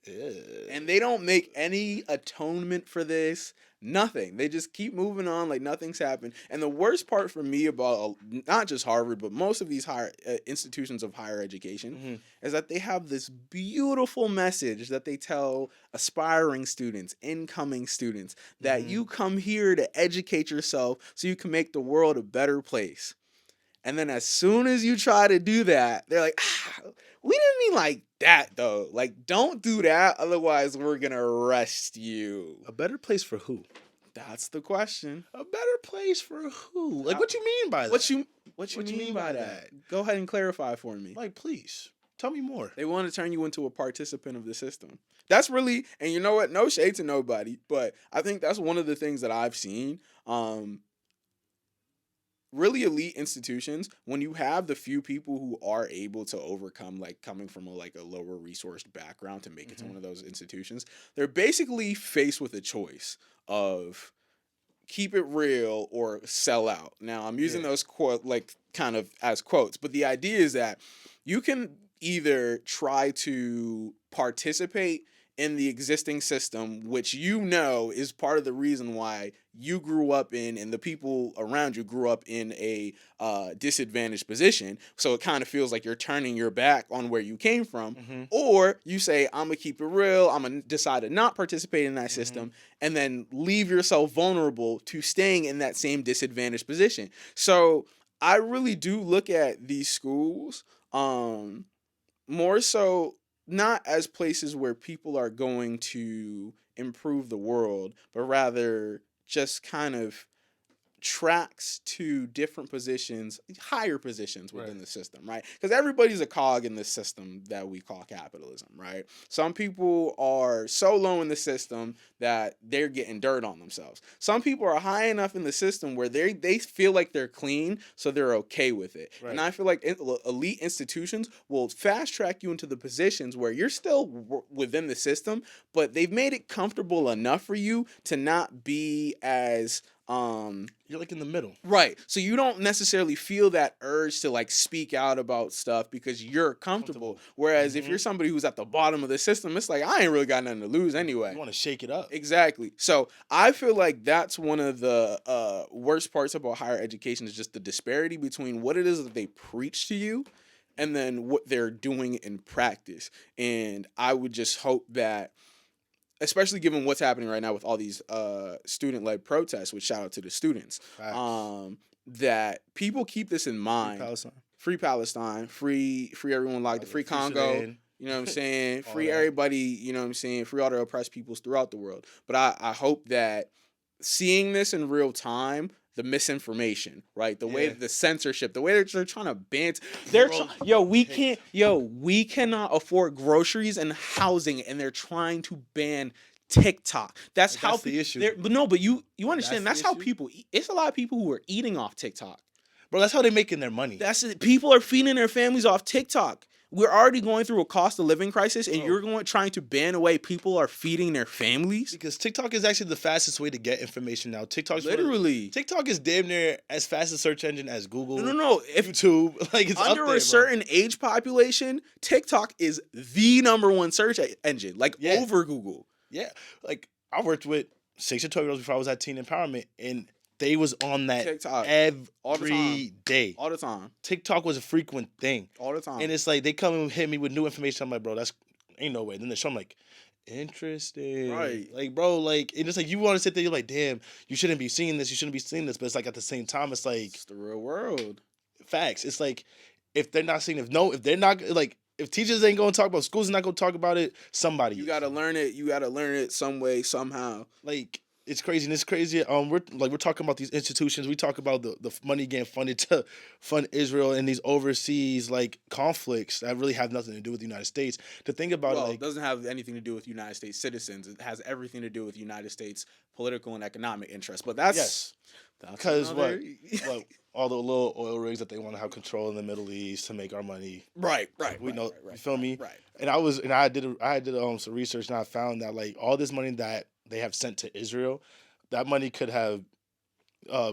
ew. And they don't make any atonement for this. Nothing. They just keep moving on like nothing's happened. And the worst part for me about not just Harvard, but most of these higher institutions of higher education is that they have this beautiful message that they tell aspiring students, incoming students, that you come here to educate yourself so you can make the world a better place. And then as soon as you try to do that, they're like, we didn't mean like that, though. Like, don't do that. Otherwise, we're going to arrest you. A better place for who? That's the question. A better place for who? Like, what you mean by that? What you mean by that? Go ahead and clarify for me. Like, please, tell me more. They want to turn you into a participant of the system. That's really, and you know what? No shade to nobody, but I think that's one of the things that I've seen. Really elite institutions, when you have the few people who are able to overcome, like coming from a lower resourced background to make it to one of those institutions, they're basically faced with a choice of keep it real or sell out. Now I'm using those kind of as quotes, but the idea is that you can either try to participate in the existing system, which is part of the reason why you grew up in and the people around you grew up in a disadvantaged position. So it kind of feels like you're turning your back on where you came from. Or you say, I'm going to keep it real. I'm going to decide to not participate in that system and then leave yourself vulnerable to staying in that same disadvantaged position. So I really do look at these schools more so not as places where people are going to improve the world, but rather just kind of tracks to different positions, higher positions Right. within the system, right? Because everybody's a cog in this system that we call capitalism, right? Some people are so low in the system that they're getting dirt on themselves. Some people are high enough in the system where they feel like they're clean, so they're okay with it. Right. And I feel like elite institutions will fast track you into the positions where you're still within the system, but they've made it comfortable enough for you to not be as You're like in the middle. right. So you don't necessarily feel that urge to like speak out about stuff because you're comfortable. Whereas if you're somebody who's at the bottom of the system, it's like I ain't really got nothing to lose anyway. You want to shake it up. Exactly. So I feel like that's one of the worst parts about higher education is just the disparity between what it is that they preach to you and then what they're doing in practice. And I would just hope that, especially given what's happening right now with all these student-led protests, which shout out to the students, that people keep this in mind. Free Palestine, free everyone locked, the free Congo, you know what I'm saying? Free everybody, you know what I'm saying? Free all the oppressed peoples throughout the world. But I hope that seeing this in real time, the misinformation, right? The way the censorship, the way they're trying to ban, we cannot afford groceries and housing, and they're trying to ban TikTok. That's how the issue. But you understand that's how people eat. It's a lot of people who are eating off TikTok. Bro, that's how they're making their money. That's it. People are feeding their families off TikTok. We're already going through a cost of living crisis, and you're trying to ban away people are feeding their families? Because TikTok is actually the fastest way to get information now. TikTok is damn near as fast a search engine as Google. No. If YouTube, like it's under up there, a certain age population, TikTok is the number one search engine, over Google. Yeah, like I worked with 6 tutorials before I was at Teen Empowerment, and they was on that TikTok every day. All the time. TikTok was a frequent thing. All the time. And it's like they come and hit me with new information. I'm like, bro, that's ain't no way. Then they show I'm like, interesting. Right. Like, bro, like, and it's like you want to sit there, you're like, damn, you shouldn't be seeing this, you shouldn't be seeing this. But it's like at the same time, it's like it's the real world. Facts. It's like if they're not seeing if they're not like if teachers ain't gonna talk about, schools not gonna talk about it, somebody you gotta learn it. You gotta learn it some way, somehow. Like it's crazy, and it's crazy. We're talking about these institutions. We talk about the money getting funded to fund Israel and these overseas like conflicts that really have nothing to do with the United States. To think about it doesn't have anything to do with United States citizens. It has everything to do with United States political and economic interests. But that's because what all the little oil rigs that they want to have control in the Middle East to make our money. Right. We know. You feel me? Right. And I did some research, and I found that like all this money that they have sent to Israel, that money could have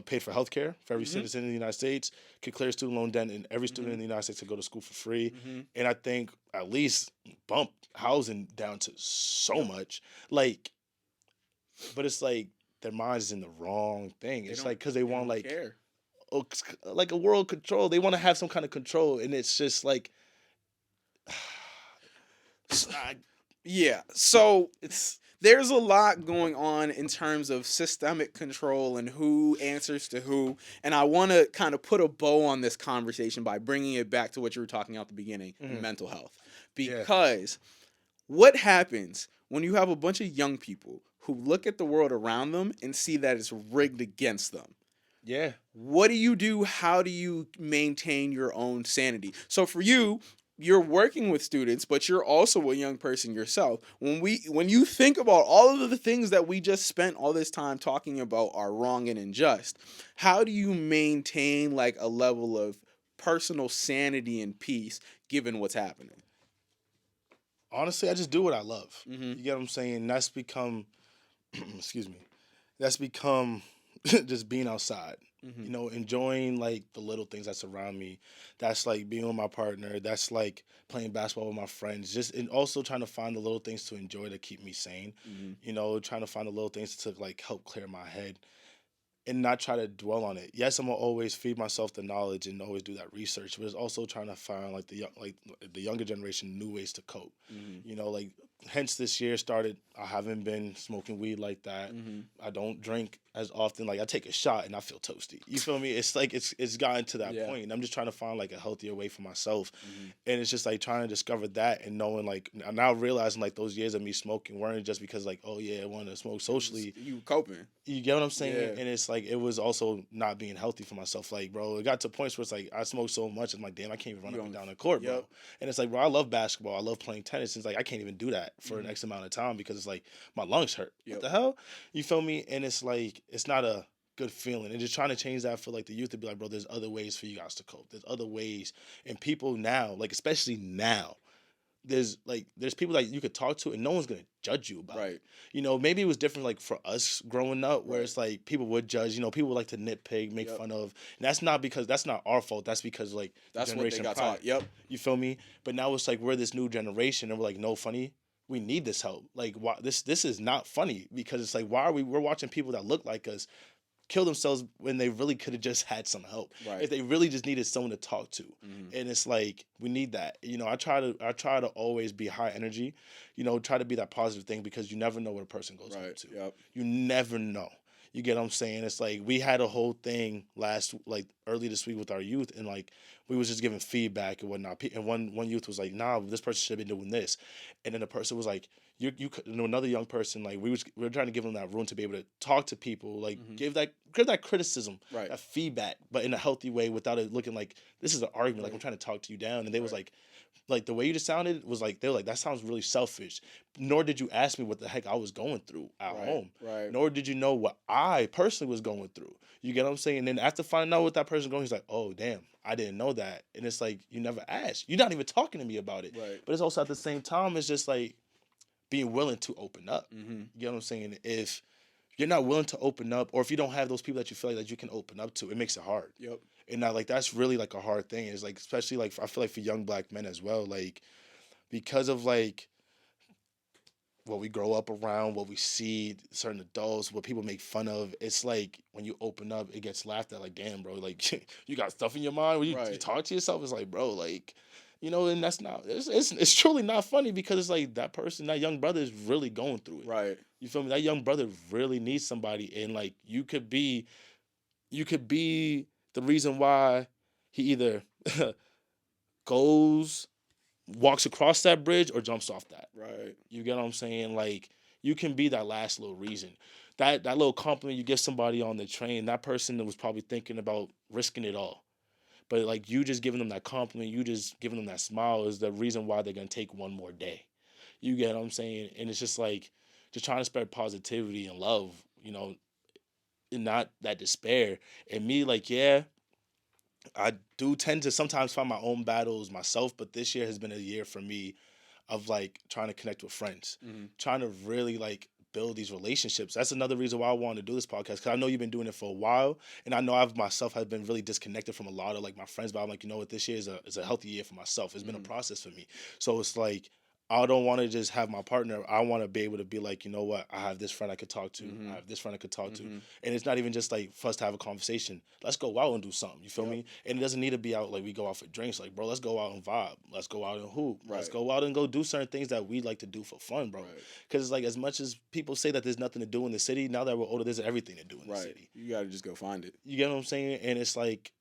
paid for healthcare for every citizen in the United States, could clear student loan debt, and every student in the United States could go to school for free. And I think at least bump housing down to so much. Like, but it's like their mind is in the wrong thing. It's like because they want like a world control. They want to have some kind of control, and it's just like, So there's a lot going on in terms of systemic control and who answers to who. And I want to kind of put a bow on this conversation by bringing it back to what you were talking about at the beginning, mental health. Because what happens when you have a bunch of young people who look at the world around them and see that it's rigged against them? Yeah. What do you do? How do you maintain your own sanity? So for you, you're working with students, but you're also a young person yourself. When you think about all of the things that we just spent all this time talking about are wrong and unjust, how do you maintain like a level of personal sanity and peace given what's happening? Honestly, I just do what I love. You get what I'm saying? That's become, excuse me, that's become just being outside. You know, enjoying like the little things that surround me. That's like being with my partner. That's like playing basketball with my friends. Just and also trying to find the little things to enjoy to keep me sane. You know, trying to find the little things to like help clear my head. and not try to dwell on it. Yes, I'm gonna always feed myself the knowledge and always do that research, but it's also trying to find like the younger generation new ways to cope. Mm-hmm. You know, like hence this year started. I haven't been smoking weed like that. Mm-hmm. I don't drink as often. Like I take a shot and I feel toasty. You feel me? It's like it's gotten to that Yeah. point. And I'm just trying to find like a healthier way for myself. Mm-hmm. And it's just like trying to discover that and knowing like now realizing like those years of me smoking weren't just because like, oh yeah, I wanted to smoke socially. You coping. You get what I'm saying? Yeah. And it's like it was also not being healthy for myself. Like, bro, it got to points where it's like I smoked so much, I'm like, damn, I can't even run up and down the court, bro. Yep. And it's like, bro, I love basketball, I love playing tennis. It's like I can't even do that for an X amount of time because it's like my lungs hurt. Yep. What the hell? You feel me? And it's like it's not a good feeling. And just trying to change that for like the youth to be like, bro, there's other ways for you guys to cope. There's other ways. And people now, like especially now, there's people that you could talk to and no one's gonna judge you about it. You know, maybe it was different like for us growing up where it's like people would judge, you know, people would like to nitpick, make fun of. And that's not because that's not our fault. That's because like that's what they got prior. taught. Yep. You feel me? But now it's like we're this new generation and we're like, no, funny. We need this help. Like why this is not funny because it's like why are we're watching people that look like us kill themselves when they really could have just had some help. Right. If they really just needed someone to talk to. Mm-hmm. And it's like we need that. You know, I try to always be high energy, you know, try to be that positive thing because you never know what a person goes Right. to. Yep. You never know. You get what I'm saying? It's like we had a whole thing early this week with our youth and like we was just giving feedback and whatnot. And one youth was like, nah, this person should have been doing this. And then the person was like, you know, another young person, like we were trying to give them that room to be able to talk to people, like give that criticism, that feedback, but in a healthy way without it looking like this is an argument, like I'm trying to talk to you down. And they was like the way you just sounded was like, they were like, that sounds really selfish. Nor did you ask me what the heck I was going through at home. Right. Nor did you know what I personally was going through. You get what I'm saying? And then after finding out what that person's going, he's like, oh, damn, I didn't know that. And it's like, you never asked. You're not even talking to me about it. Right. But it's also at the same time, it's just like being willing to open up. Mm-hmm. You get what I'm saying? If you're not willing to open up, or if you don't have those people that you feel like that you can open up to, it makes it hard. Yep. And like that's really like a hard thing. It's like especially like I feel like for young black men as well, like because of like what we grow up around, what we see certain adults, what people make fun of. It's like when you open up, it gets laughed at. Like, damn, bro, like you got stuff in your mind when you talk to yourself. It's like, bro, like. You know, and that's not, it's truly not funny because it's like that person, that young brother is really going through it. Right. You feel me? That young brother really needs somebody. And like, you could be the reason why he either walks across that bridge or jumps off that. Right. You get what I'm saying? Like, you can be that last little reason. That little compliment you give somebody on the train, that person was probably thinking about risking it all. But like you just giving them that compliment, you just giving them that smile is the reason why they're gonna take one more day. You get what I'm saying? And it's just like just trying to spread positivity and love, you know, and not that despair. And me, like, yeah, I do tend to sometimes find my own battles myself, but this year has been a year for me of like trying to connect with friends, trying to really like build these relationships. That's another reason why I wanted to do this podcast, because I know you've been doing it for a while, and I know I've myself have been really disconnected from a lot of like my friends, but I'm like, you know what, this year is a healthy year for myself. It's been a process for me. So it's like I don't want to just have my partner. I want to be able to be like, you know what, I have this friend I could talk to. I have this friend I could talk to. And it's not even just like for us to have a conversation. Let's go out and do something. You feel me? And it doesn't need to be out like we go out for drinks. Like, bro, let's go out and vibe. Let's go out and hoop. Let's go out and go do certain things that we like to do for fun, bro. Because it's like as much as people say that there's nothing to do in the city, now that we're older, there's everything to do in the city. You got to just go find it. You get what I'm saying? And it's like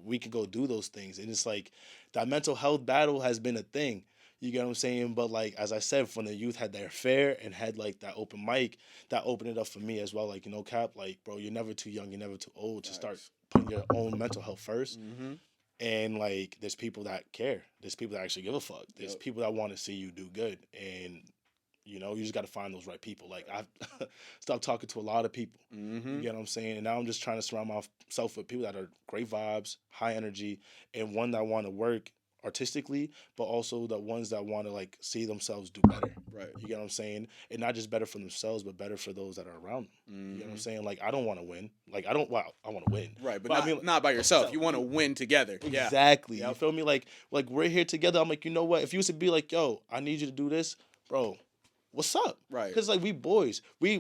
we can go do those things. And it's like that mental health battle has been a thing. You get what I'm saying? But like, as I said, when the youth had their fair and had like that open mic, that opened it up for me as well. Like, you know, Cap, like, bro, you're never too young. You're never too old to start putting your own mental health first. And like, there's people that care. There's people that actually give a fuck. There's people that want to see you do good. And, you know, you just got to find those right people. Like, I've stopped talking to a lot of people. You get what I'm saying? And now I'm just trying to surround myself with people that are great vibes, high energy, and one that want to work artistically, but also the ones that want to like see themselves do better. You get what I'm saying? And not just better for themselves, but better for those that are around them. You get what I'm saying? Like, I don't want to win. Like, I want to win. But not, I mean, not by yourself. You want to win together. Exactly. You feel me? Like we're here together. I'm like, you know what? If you was to be like, yo, I need you to do this, bro, what's up? Because like we boys. We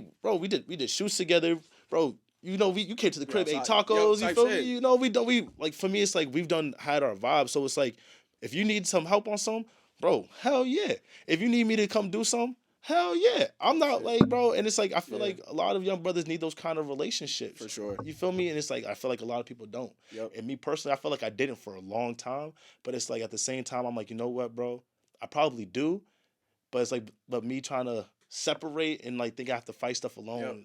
did shoots together. Bro, you came to the crib, ate outside. tacos. You Type feel me? shit. We like for me, it's like we've had our vibe. So it's like if you need some help on some, bro, hell yeah. If you need me to come do some, hell yeah. I'm not like, bro, and it's like I feel Yeah. like a lot of young brothers need those kind of relationships. For sure. You feel me? And it's like I feel like a lot of people don't. Yep. And me personally, I feel like I didn't for a long time. But it's like at the same time, I'm like, you know what, bro? I probably do. But it's like, but me trying to separate and like think I have to fight stuff alone. Yep.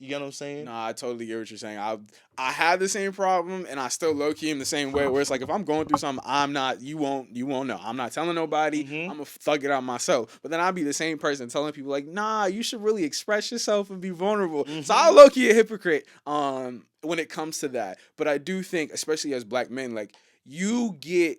You get what I'm saying? Nah, I totally get what you're saying. I had the same problem, and I still low key in the same way. Where it's like if I'm going through something, I'm not. You won't know. I'm not telling nobody. Mhm. I'm gonna thug it out myself. But then I'll be the same person telling people like, nah, you should really express yourself and be vulnerable. So I'm low key a hypocrite. When it comes to that, but I do think, especially as black men, like you get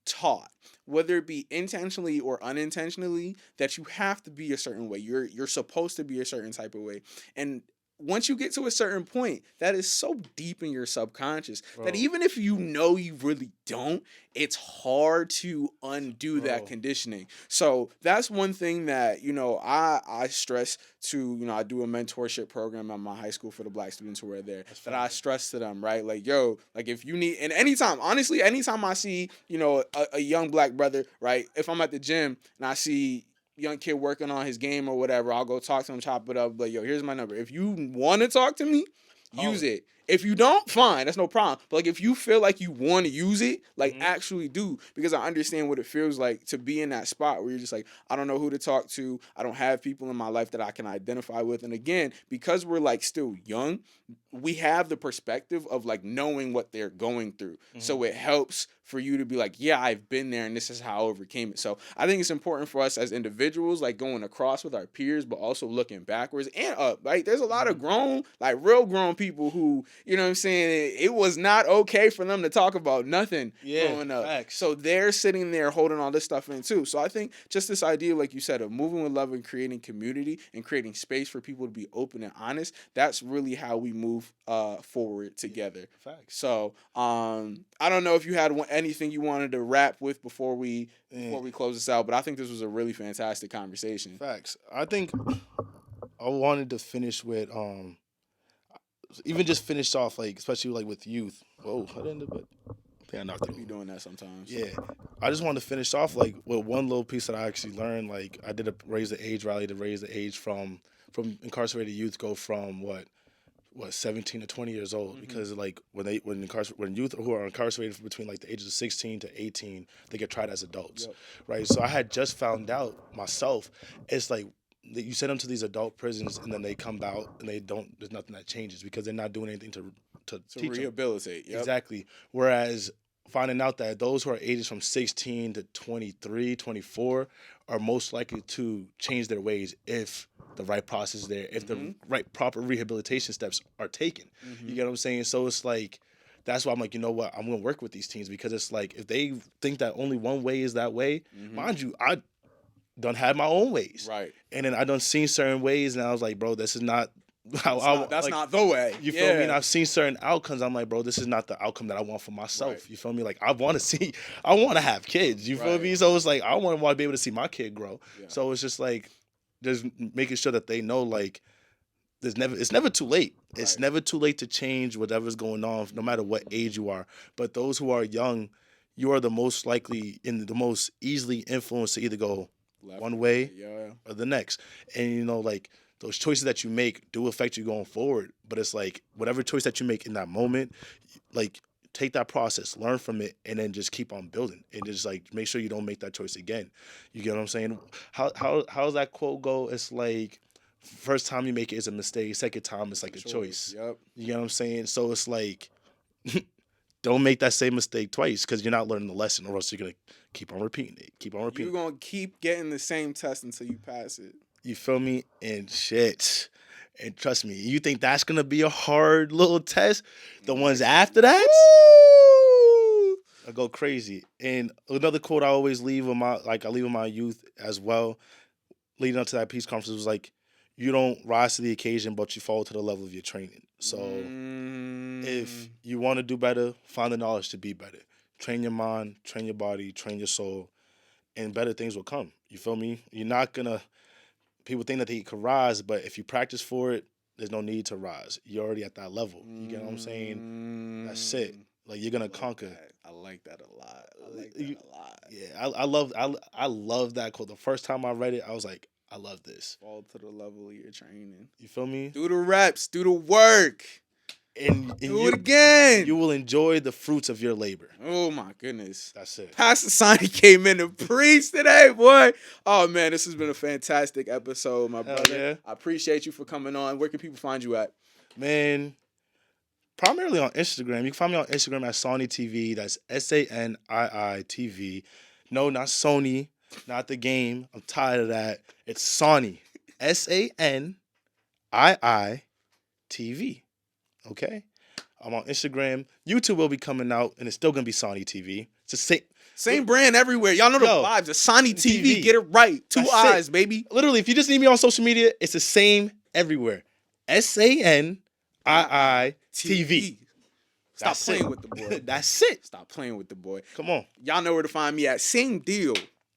taught, whether it be intentionally or unintentionally, that you have to be a certain way. You're supposed to be a certain type of way. And once you get to a certain point, that is so deep in your subconscious that even if you know you really don't, it's hard to undo that conditioning. So that's one thing that, I stress to, I do a mentorship program at my high school for the black students who are there. That I stress to them, right? Like, yo, like if you need, and anytime, honestly, anytime I see, a young black brother, right? If I'm at the gym and I see young kid working on his game or whatever, I'll go talk to him, chop it up. Like, yo, here's my number. If you want to talk to me, use it. If you don't, fine, that's no problem. But like, if you feel like you want to use it, like actually do, because I understand what it feels like to be in that spot where you're just like, I don't know who to talk to. I don't have people in my life that I can identify with. And again, because we're like still young, we have the perspective of like knowing what they're going through. So it helps for you to be like, yeah, I've been there and this is how I overcame it. So I think it's important for us as individuals, like going across with our peers, but also looking backwards and up. Right? There's a lot of grown, like real grown people who, you know what I'm saying, it was not okay for them to talk about nothing growing up. Facts. So they're sitting there holding all this stuff in too. So I think just this idea, like you said, of moving with love and creating community and creating space for people to be open and honest, that's really how we move forward together. Facts. So I don't know if you had anything you wanted to wrap with before we close this out, but I think this was a really fantastic conversation. Facts. I think I wanted to finish with even just finish off like especially like with youth. Whoa, I didn't, but I think I knocked it Be over. doing that sometimes. Yeah, I just wanted to finish off like with one little piece that I actually learned. Like I did a raise the age rally to raise the age from incarcerated youth go from what 17 to 20 years old, because like when youth who are incarcerated from between like the ages of 16 to 18, they get tried as adults. Right? So I had just found out myself, it's like you send them to these adult prisons and then they come out and there's nothing that changes because they're not doing anything to teach rehabilitate. them. Exactly. Whereas finding out that those who are ages from 16 to 23, 24 are most likely to change their ways if the right process is there, if the right proper rehabilitation steps are taken. You get what I'm saying? So it's like, that's why I'm like, you know what? I'm going to work with these teens, because it's like, if they think that only one way is that way, mind you, I done had my own ways. Right. And then I done seen certain ways and I was like, bro, this is not that's not the way. You feel me? And I've seen certain outcomes. I'm like, bro, this is not the outcome that I want for myself. Right. You feel me? Like I want to have kids. You feel me? So it's like I want to be able to see my kid grow. So it's just like just making sure that they know like it's never too late. It's never too late to change whatever's going on, no matter what age you are. But those who are young, you are the most likely and the most easily influenced to either go one way or the next. And like those choices that you make do affect you going forward. But it's like whatever choice that you make in that moment, like take that process, learn from it, and then just keep on building. And just like make sure you don't make that choice again. You get what I'm saying? How's that quote go? It's like first time you make it is a mistake. Second time it's like a choice. Yep. You get what I'm saying? So it's like don't make that same mistake twice, because you're not learning the lesson, or else you're gonna keep on repeating it. You're gonna keep getting the same test until you pass it. You feel me? And shit. And trust me, you think that's gonna be a hard little test? The ones after that, I go crazy. And another quote I always leave with my youth as well, leading up to that peace conference, was like, you don't rise to the occasion, but you fall to the level of your training. So if you want to do better, find the knowledge to be better. Train your mind, train your body, train your soul, and better things will come. You feel me? You're not gonna. People think that they can rise, but if you practice for it, there's no need to rise. You're already at that level. You get what I'm saying? That's it. Like you're gonna conquer. I like that a lot. Yeah, I love that quote. The first time I read it, I was like, I love this. Fall to the level of your training. You feel me? Do the reps, do the work. And do it again. You will enjoy the fruits of your labor. Oh my goodness. That's it. Pastor Sanii came in to preach today, boy. Oh man, this has been a fantastic episode, my brother. Yeah. I appreciate you for coming on. Where can people find you at? Man, primarily on Instagram. You can find me on Instagram at SaniiTV. That's SaniiTV. No, not Sony, not the game. I'm tired of that. It's Sanii. SaniiTV. Okay? I'm on Instagram. YouTube will be coming out, and it's still going to be SaniiTV. It's the same brand everywhere. Y'all know the vibes. It's SaniiTV. Get it right. Two eyes, baby. Literally, if you just need me on social media, it's the same everywhere. SaniiTV. Stop playing with the boy. That's it. Stop playing with the boy. Come on. Y'all know where to find me at. Same deal.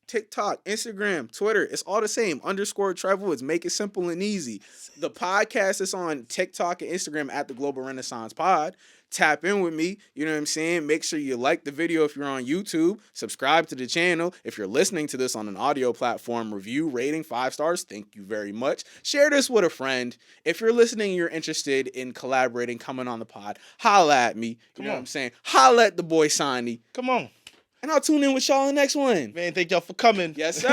TikTok, Instagram, Twitter. It's all the same. _Trev Woods. Make it simple and easy. The podcast is on TikTok and Instagram at the Global Renaissance Pod. Tap in with me. You know what I'm saying? Make sure you like the video if you're on YouTube. Subscribe to the channel. If you're listening to this on an audio platform, review, rating, 5 stars. Thank you very much. Share this with a friend. If you're listening and you're interested in collaborating, coming on the pod, holla at me. You know what I'm saying? Holla at the boy Sanii. Come on. And I'll tune in with y'all in the next one. Man, thank y'all for coming. Yes, sir.